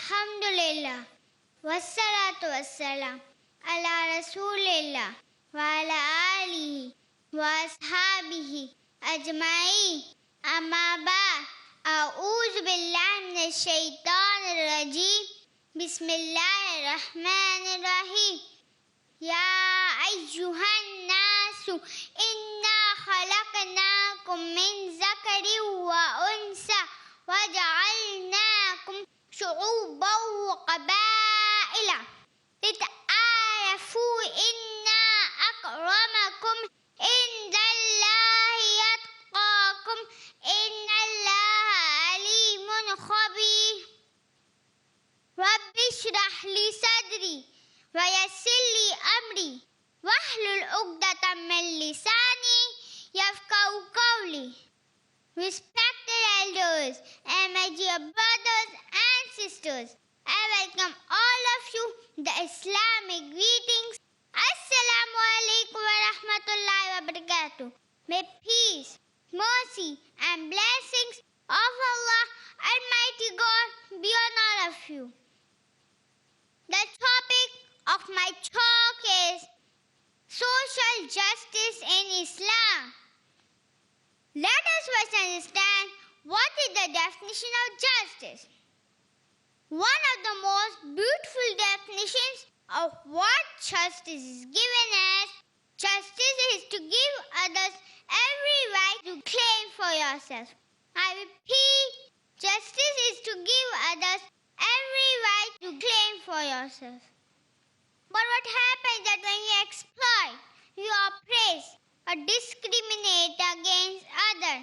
Alhamdulillah. Wassalatu wassalam. Ala Rasulillah. Wa ala alihi. Wa ashabihi. Ajma'i. Amma ba'. A'udhu billahi minash shaitanir rajim. Bismillahir rahmanir rahim. Ya ayyuhan nasu. Inna khalaqnakum min zakarin wa unsa. وجعلناكم شعوبا وقبائل لتعارفوا إن أكرمكم عند الله يتقاكم إن الله عليم خبير رب اشرح لي صدري ويسر لي أمري واحلل عقدة من لساني يفقهوا قولي. Respected elders and my dear brothers and sisters, I welcome all of you to the Islamic greetings. Assalamu alaikum wa rahmatullahi wa barakatuh. May peace, mercy and blessings of Allah Almighty God be on all of you. The topic of my talk is social justice in Islam. Let us first understand what is the definition of justice. One of the most beautiful definitions of what justice is given as justice is to give others every right to claim for yourself. I repeat, justice is to give others every right to claim for yourself. But what happens that when you exploit, you oppress, or discriminate against others,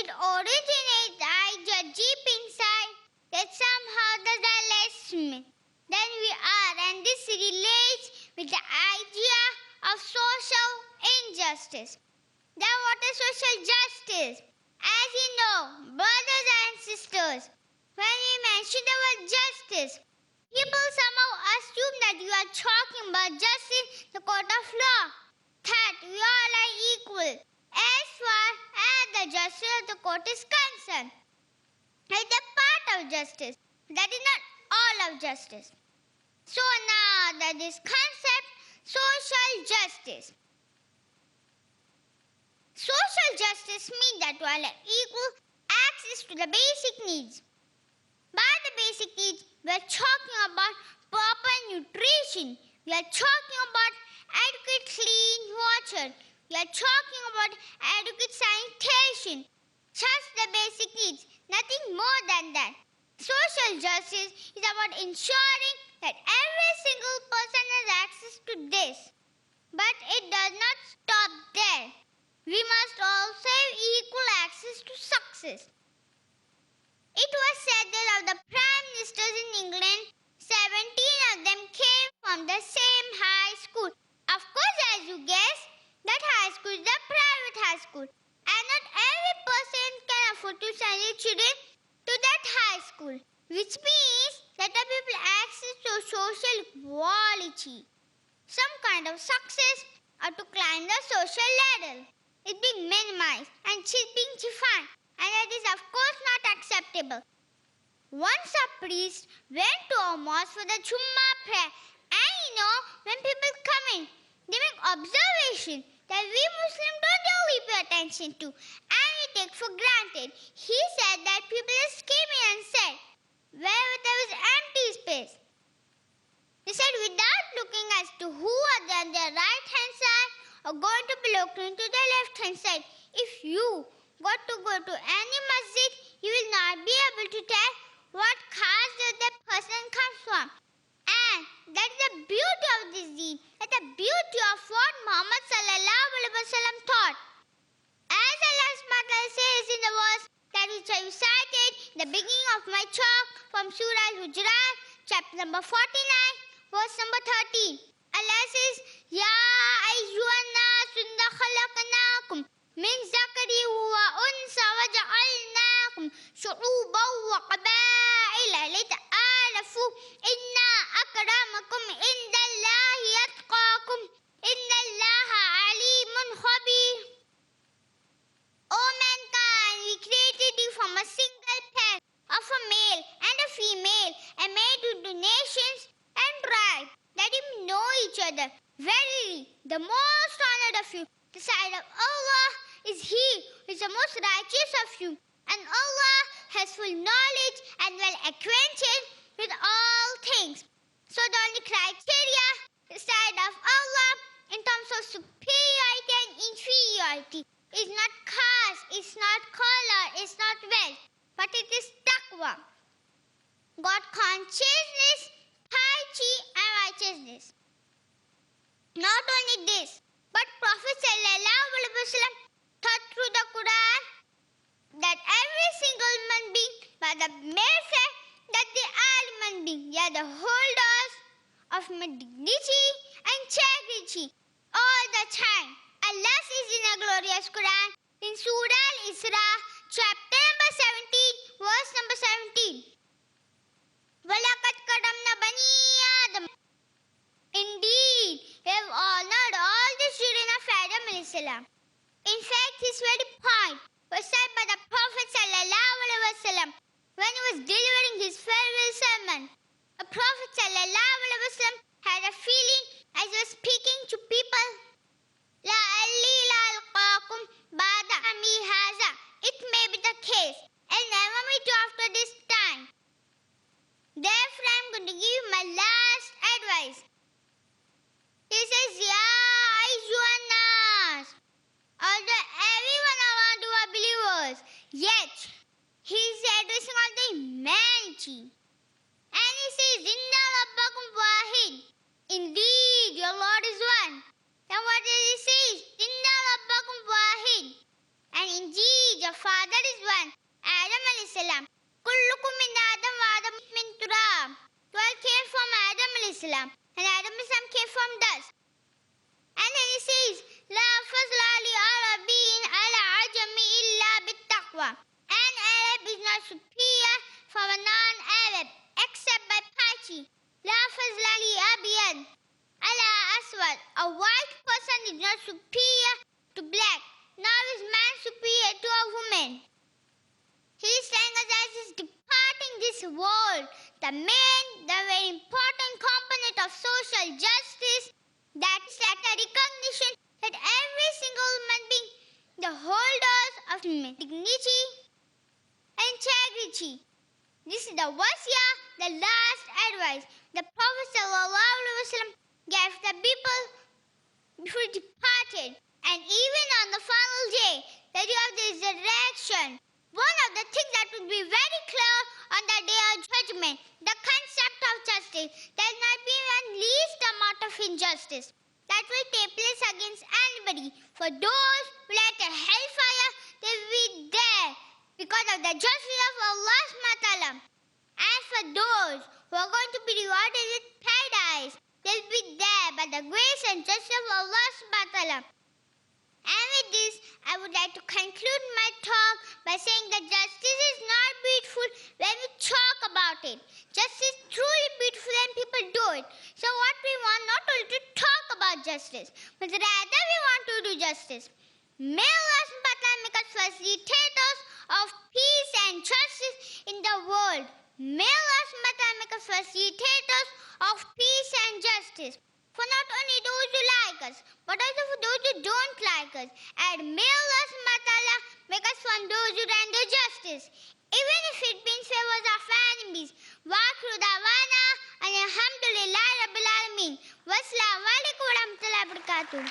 it originates the idea deep inside that somehow there's a less than we are, and this relates with the idea of social injustice. Then what is social justice? As you know, brothers and sisters, when we mention the word justice, people somehow assume that you are talking about justice in the court of law, that we all are equal as far as the justice of the court is concerned. It's a part of justice. That is not all of justice. So now that this concept, social justice. Social justice means that we all have equal access to the basic needs. By the basic needs, we are talking about proper nutrition. We are talking about adequate clean water. We are talking about adequate sanitation. Just the basic needs, nothing more than that. Social justice is about ensuring that every single person has access to this. But it does not stop there. We must also have equal access to success. It was said that of the prime ministers in England, 17 of them came from the same high school. Of course, as you guess, that high school is a private high school, and not every person can afford to send their children to that high school, which means that the people access to social equality, some kind of success, or to climb the social ladder, is being minimized and is being defined, and that is of course not acceptable. Once a priest went to a mosque for the Jummah prayer, and when people come in, they make observation that we Muslims don't really pay attention to and we take for granted. He said that people just came in and said, where there was empty space. They said without looking as to who are on their right hand side or going to be looking to the left hand side. If you got to go to any masjid, you will not be able to tell what caste does that person come from. And that is the beauty of this deen. That is the beauty of what Muhammad sallallahu alaihi wasallam taught. As Allah says in the verse that which I recited in the beginning of my talk from Surah Al-Hujurat, chapter number 49, verse number 13. Allah says, Ya ayyuhan nas inna khalaqnakum min zakari wa unsa wa ja'alnakum shu'uban wa qabaila lita'arafu inna akramakum indallahi yatqakum innallaha alimun khabir. O mankind, we created you from a single pair of a male and a female and made to the nations and tribes. Let him know each other. Verily, the most honored of you, the side of Allah, is He who is the most righteous of you. And Allah has full knowledge and well acquainted with all things. So the only criteria the side of Allah in terms of superiority and inferiority is not caste, it's not color, it's not wealth, but it is taqwa. God consciousness, piety and righteousness. Not only this, but Prophet ﷺ taught through the Quran that every single human being, by the mere fact that they are human beings, they are the holders of dignity and integrity all the time. Allah says in a glorious Quran in Surah Al-Isra, chapter number 17, verse number 17. وَلَقَدْ كَرَّمْنَا بَنِي آدَمَ. Indeed, we have honored all the children of Adam alayhi salam. In fact, this very point was said by the Prophet ﷺ when he was delivering his farewell sermon. The Prophet ﷺ had a feeling as he was speaking to people. لَعَلِّي لَأَلْقَاكُمْ بَعْدَ عَامِي هَٰذَا. It may be the case, I'll never meet you after this time. Therefore, I'm going to give you my last advice. He says, Ya ayyuhan nas. Although everyone around you are believers, yet he is addressing all the humanity. And he says, Inna rabbakum wahid. Indeed, your Lord is one. Then what does he say? Inna rabbakum wahid. And indeed, your Father is one. Adam alayhi salam. Kullukum min Adam wa Adam min turab. 12 came from Adam alayhi salam. And Adam alayhi salam came from dust. And then he says, La fazla li arabin ala ajami illa bit taqwa. An Arab is not superior from a non-Arab except by piety. La fazla li abiyan ala aswad. A white person is not superior to black, nor is man superior to a woman. He is saying us as he's departing this world, the very important component of social justice, that is like a recognition that every single human being, the holders of dignity and integrity. This is the wasiyah, the last advice the Prophet ﷺ gave the people before he departed. And even on the final day, the day of the resurrection, one of the things that would be very clear on the day of judgment, the concept of justice. There will not be one least amount of injustice that will take place against anybody. For those who like the hellfire, they will be there because of the justice of Allah subhanahu wa ta'ala. And for those who are going to be rewarded with paradise, they will be there by the grace and justice of Allah subhanahu wa ta'ala. And with this, I would like to conclude my talk by saying that justice is not beautiful when we talk about it. Justice is truly beautiful when people do it. So what we want not only to talk about justice, but rather we want to do justice. May Allah subhanahu wa ta'ala make us facilitators of peace and justice in the world. May Allah subhanahu wa ta'ala make us facilitators of peace and justice. For not only those who like us, but also for those who don't like us. And may Allah subhanahu wa ta'ala make us from those who render justice, even if it means favors of enemies. Wa akhiru da'wana and alhamdulillahi rabbil alamin. Wassalamu alaikum wa rahmatullahi wa barakatuh.